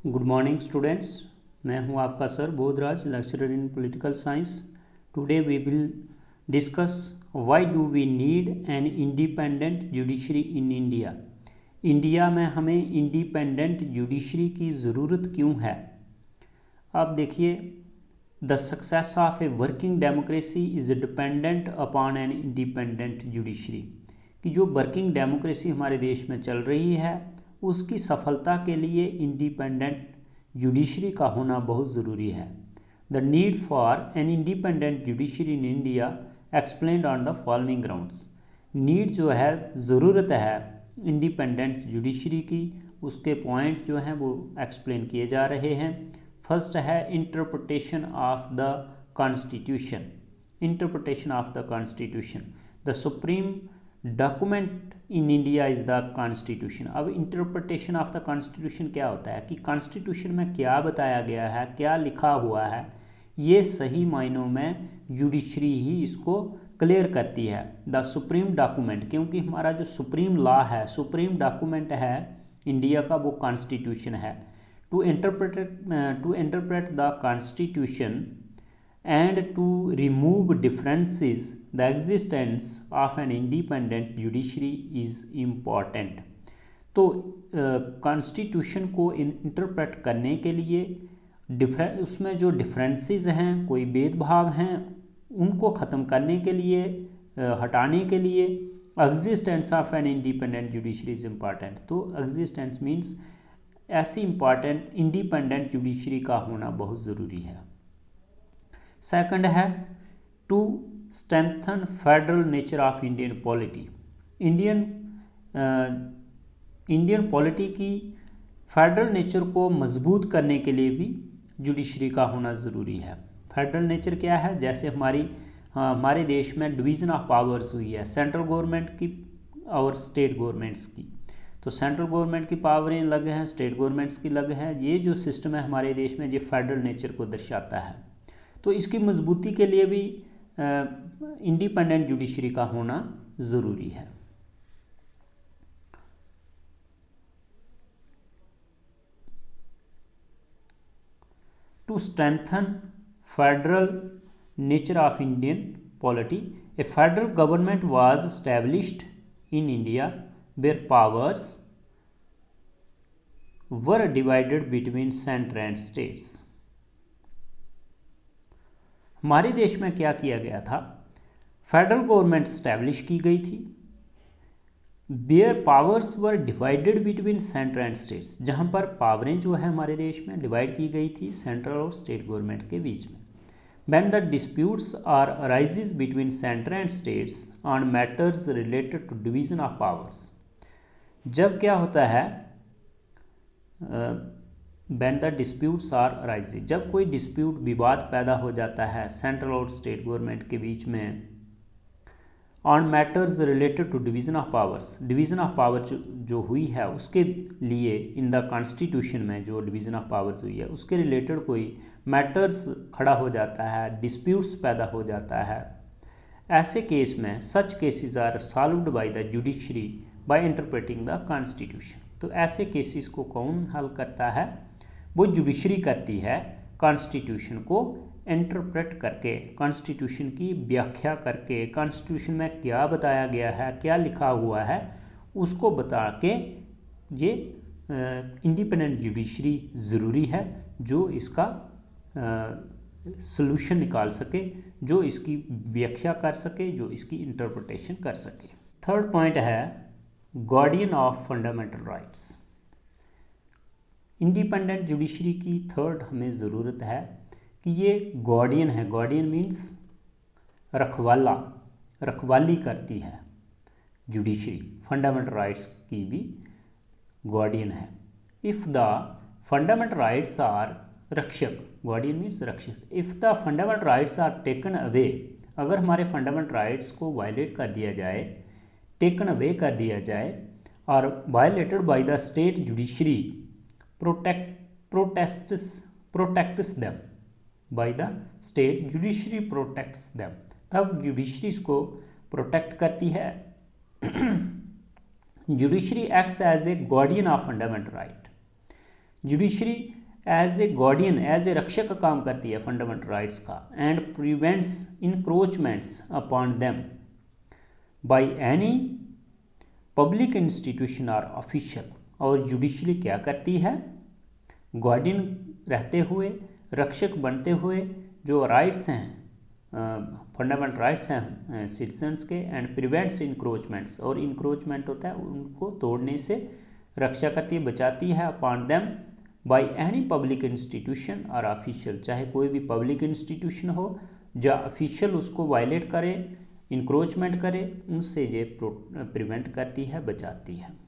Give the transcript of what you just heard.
Good morning students. मैं हूं आपका sir Bodhraj, lecturer in political science. Today we will discuss why do we need an independent judiciary in India. India में हमें independent judiciary की ज़रूरत क्यों है। अब देखिए, the success of a working democracy is dependent upon N independent judiciary, कि जो वर्किंग डेमोक्रेसी हमारे देश में चल रही है उसकी सफलता के लिए इंडिपेंडेंट जुडिशरी का होना बहुत ज़रूरी है। The need for an independent judiciary in India explained on the following grounds. Need जो है, ज़रूरत है इंडिपेंडेंट जुडिशरी की, उसके पॉइंट जो हैं वो एक्सप्लेन किए जा रहे हैं। फर्स्ट है interpretation of the constitution. Interpretation of the constitution, the supreme document in India is the constitution. अब इंटरप्रिटेशन ऑफ द कॉन्स्टिट्यूशन क्या होता है कि कॉन्स्टिट्यूशन में क्या बताया गया है, क्या लिखा हुआ है, ये सही मायनों में जुडिशरी ही इसको क्लियर करती है। द सुप्रीम डॉक्यूमेंट, क्योंकि हमारा जो सुप्रीम लॉ है, सुप्रीम डॉक्यूमेंट है इंडिया का, वो कॉन्स्टिट्यूशन है। To interpret the constitution and to remove differences, the existence of an independent judiciary is important। तो कॉन्स्टिट्यूशन को इंटरप्रेट करने के लिए उसमें जो डिफरेंसेस हैं, कोई भेदभाव हैं, उनको ख़त्म करने के लिए, हटाने के लिए existence of an independent judiciary is important. तो एग्जिस्टेंस मीन्स ऐसी इम्पॉर्टेंट इंडिपेंडेंट जुडिशरी का होना बहुत ज़रूरी है। सेकंड है to strengthen federal nature of Indian polity. Indian polity की फेडरल नेचर को मजबूत करने के लिए भी जुडिशरी का होना ज़रूरी है। फेडरल नेचर क्या है, जैसे हमारे देश में डिवीज़न ऑफ पावर्स हुई है, सेंट्रल गवर्नमेंट की और स्टेट गवर्नमेंट्स की। तो सेंट्रल गवर्नमेंट की पावरें अलग हैं, स्टेट गवर्नमेंट्स की अलग हैं। ये जो सिस्टम है हमारे देश में, ये फेडरल नेचर को दर्शाता है। तो इसकी मजबूती के लिए भी इंडिपेंडेंट जुडिशरी का होना ज़रूरी है। To strengthen federal nature of Indian polity, a federal government was established in India where powers were divided between centre and states. हमारे देश में क्या किया गया था, फेडरल गवर्नमेंट स्टैब्लिश की गई थी, where powers were divided between centre and states, जहां पर पावरें जो है हमारे देश में डिवाइड की गई थी सेंट्रल और स्टेट गवर्नमेंट के बीच में। When the disputes are arises between centre and states on matters related to division of powers, जब क्या होता है, when the disputes are arising, जब कोई डिस्प्यूट, विवाद पैदा हो जाता है सेंट्रल और स्टेट गवर्नमेंट के बीच में, on matters related to division of powers, division of power जो हुई है उसके लिए इन द कॉन्स्टिट्यूशन में जो डिवीज़न ऑफ पावर्स हुई है उसके रिलेटेड कोई मैटर्स खड़ा हो जाता है, डिस्प्यूट्स पैदा हो जाता है, ऐसे केस में such cases are solved by the judiciary by interpreting the constitution. तो ऐसे केसेस को कौन हल करता है, वो जुडिशरी करती है, कॉन्स्टिट्यूशन को इंटरप्रेट करके, कॉन्स्टिट्यूशन की व्याख्या करके, कॉन्स्टिट्यूशन में क्या बताया गया है, क्या लिखा हुआ है, उसको बता के ये इंडिपेंडेंट जुडिशरी ज़रूरी है, जो इसका सॉल्यूशन निकाल सके, जो इसकी व्याख्या कर सके, जो इसकी इंटरप्रिटेशन कर सके। थर्ड पॉइंट है guardian of fundamental rights. Independent judiciary की थर्ड हमें ज़रूरत है कि ये गार्डियन है। गार्डियन मीन्स रखवाला, रखवाली करती है जुडिशरी, फंडामेंटल राइट्स की भी गार्डियन है। If the fundamental rights are, रक्षक, गार्डियन मीन्स रक्षक। If the fundamental rights are taken away, अगर हमारे फंडामेंटल राइट्स को वायलेट कर दिया जाए, टेकन अवे कर दिया जाए, और violated by the state judiciary protects them by the state judiciary protects them, तब जुडिशरी को प्रोटेक्ट करती है। Judiciary acts as a guardian of fundamental right. Judiciary as a guardian, as a रक्षक का काम करती है फंडामेंटल राइट्स का, and prevents encroachments upon them by any public institution और ऑफिशियल। और जुडिशरी क्या करती है, गार्डियन रहते हुए, रक्षक बनते हुए जो राइट्स हैं, फंडामेंटल राइट्स हैं सिटीजन्स के, एंड प्रिवेंट्स इंक्रोचमेंट्स, और इंक्रोचमेंट होता है उनको तोड़ने से रक्षा करती है, बचाती है, upon them by any public institution और ऑफिशियल, चाहे कोई भी पब्लिक इंस्टीट्यूशन हो जो ऑफिशियल उसको वायलेट करे, इंक्रोचमेंट करे, उनसे ये प्रिवेंट करती है, बचाती है।